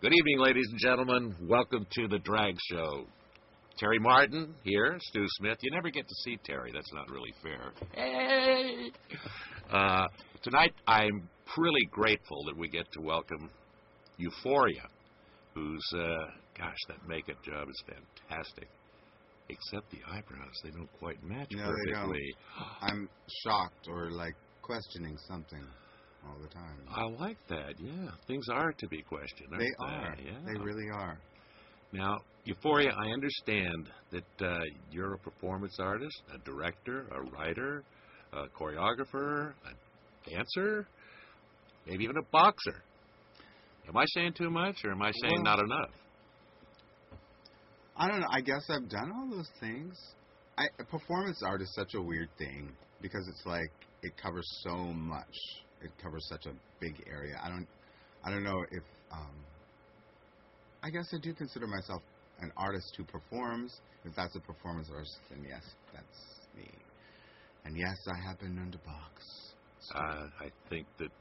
Good evening, ladies and gentlemen. Welcome to the Drag Show. Terry Martin here, Stu Smith. You never get to see Terry. That's not really fair. Hey! Tonight, I'm really grateful that we get to welcome Uphoria, whose, that makeup job is fantastic. Except the eyebrows. They don't quite match perfectly. They don't. I'm shocked or, questioning something all the time. I like that, yeah. Things are to be questioned, aren't they? Are. Yeah. They really are. Now, Uphoria, I understand that you're a performance artist, a director, a writer, a choreographer, a dancer, maybe even a boxer. Am I saying too much, or am I saying not enough? I don't know. I guess I've done all those things. Performance art is such a weird thing because it's like it covers so much. It covers such a big area. I don't know if. I guess I do consider myself an artist who performs. If that's a performance artist, then yes, that's me. And yes, I have been known to box. I think that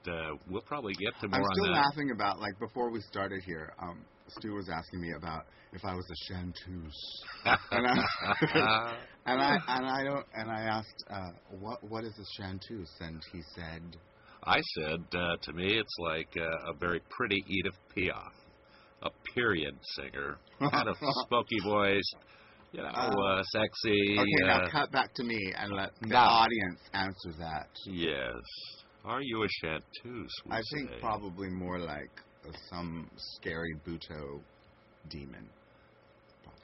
we'll probably get to more on that. I'm still laughing about, before we started here, Stu was asking me about if I was a chanteuse. and I asked, what is a chanteuse? And he said... I said, to me, it's like a very pretty Edith Piaf, a period singer, kind of smoky voice, sexy. Okay, now cut back to me and let the audience answer that. Yes. Are you a chanteuse? I think probably more like some scary Buto demon.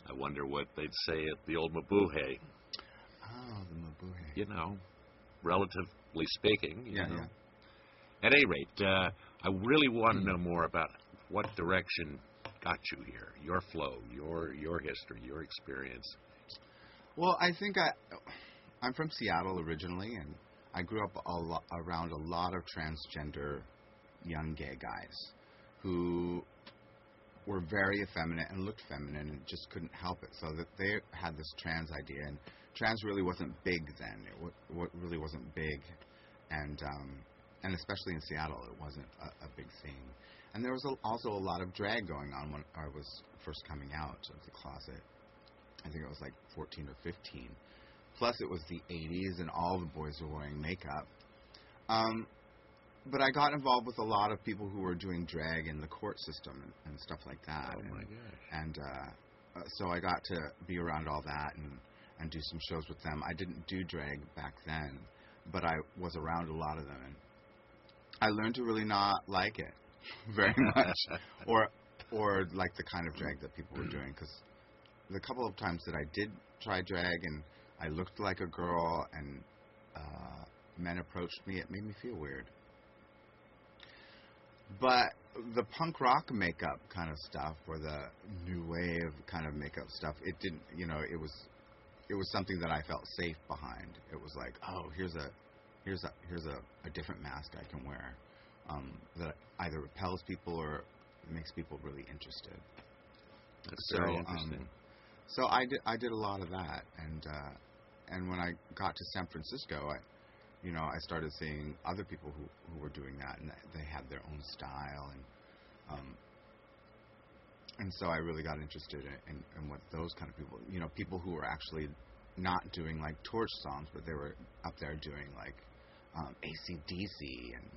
I wonder what they'd say at the old Mabuhay. Oh, the Mabuhay. You know, relatively speaking. Yeah. At any rate, I really want to know more about what direction got you here, your flow, your history, your experience. Well, I think I'm from Seattle originally, and I grew up around a lot of transgender young gay guys who were very effeminate and looked feminine and just couldn't help it. So that they had this trans idea, and trans really wasn't big then. It really wasn't big, and especially in Seattle, it wasn't a big thing. And there was also a lot of drag going on when I was first coming out of the closet. I think it was 14 or 15. Plus, it was the 80s, and all the boys were wearing makeup. But I got involved with a lot of people who were doing drag in the court system and stuff like that. Oh, my gosh. And so I got to be around all that and do some shows with them. I didn't do drag back then, but I was around a lot of them. And I learned to really not like it very much, or like the kind of drag that people were doing. Because the couple of times that I did try drag and I looked like a girl and men approached me, it made me feel weird. But the punk rock makeup kind of stuff, or the new wave kind of makeup stuff, it didn't. It was something that I felt safe behind. It was like, oh, here's a different mask I can wear that either repels people or makes people really interested. That's very interesting. So I did a lot of that, and when I got to San Francisco, I started seeing other people who were doing that, and they had their own style, and so I really got interested in what those kind of people, people who were actually not doing torch songs, but they were up there doing AC/DC and.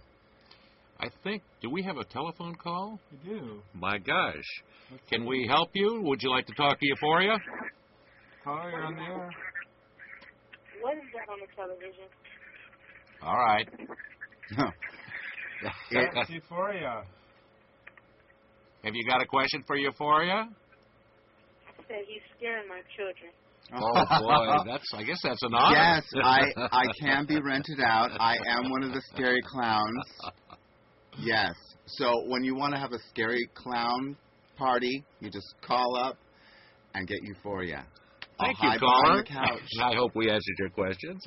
I think, do we have a telephone call? We do. My gosh. Can we help you? Would you like to talk to Uphoria? Caller, you're on the air. What is that on the television? All right. It's Uphoria. Have you got a question for Uphoria? I said he's scaring my children. Oh, boy. I guess that's an honor. Yes, I can be rented out. I am one of the scary clowns. Yes. So when you want to have a scary clown party, you just call up and get Uphoria. Thank you, caller. I hope we answered your questions.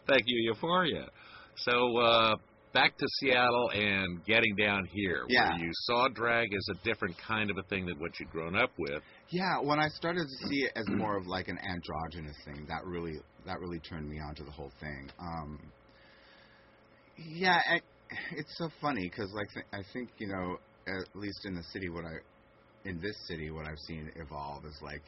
Thank you, Uphoria. So back to Seattle and getting down here, where you saw drag as a different kind of a thing than what you'd grown up with. Yeah, when I started to see it as more of an androgynous thing, that really turned me on to the whole thing. It's so funny because I think at least in the city, what in this city, what I've seen evolve is like,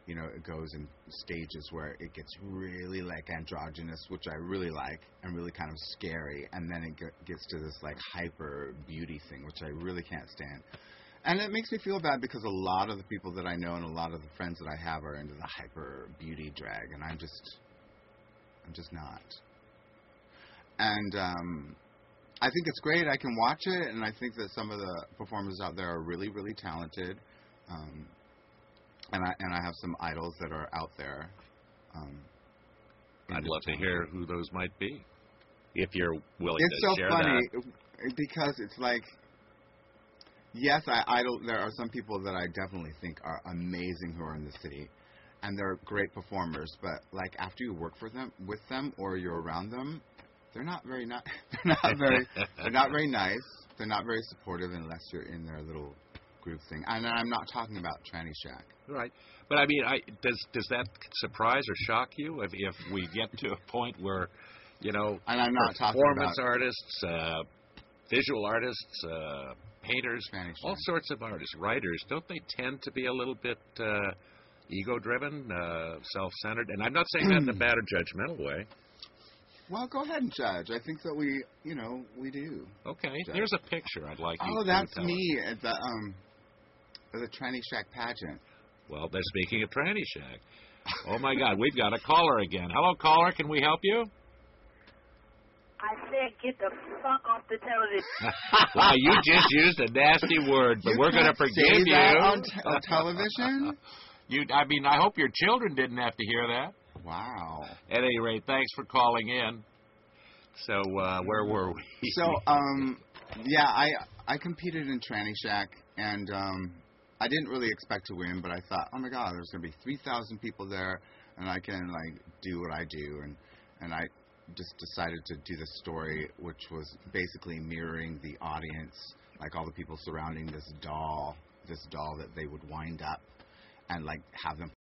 you know, it goes in stages where it gets really like androgynous, which I really like, and really kind of scary, and then it gets to this like hyper beauty thing, which I really can't stand. And it makes me feel bad because a lot of the people that I know and a lot of the friends that I have are into the hyper beauty drag, and I'm just not. And I think it's great. I can watch it, and I think that some of the performers out there are really, really talented. And I have some idols that are out there. I'd love to hear who those might be, if you're willing it's to so share funny that. because it's like, yes, there are some people that I definitely think are amazing who are in the city, and they're great performers. But like after you work with them, or you're around them, they're not very nice. They're not very nice. They're not very supportive unless you're in their little group thing. And I'm not talking about Tranny Shack. Right. But I mean, does that surprise or shock you if we get to a point where, you know, and I'm not performance artists, visual artists, painters, all sorts of artists, writers, don't they tend to be a little bit ego-driven, self-centered? And I'm not saying that in a bad or judgmental way. Well, go ahead and judge. I think that we do. Okay. Judge. Here's a picture I'd like you to that's tell me at the Tranny Shack pageant. Well, they're speaking of Tranny Shack. Oh, my God. We've got a caller again. Hello, caller. Can we help you? I said get the fuck off the television. Wow, you just used a nasty word, but we're going to forgive you. On television? I hope your children didn't have to hear that. Wow. At any rate, thanks for calling in. So, where were we? So, yeah, I competed in Tranny Shack, and I didn't really expect to win, but I thought, oh my God, there's going to be 3,000 people there, and I can like do what I do, and I just decided to do this story, which was basically mirroring the audience, like all the people surrounding this doll that they would wind up and like have them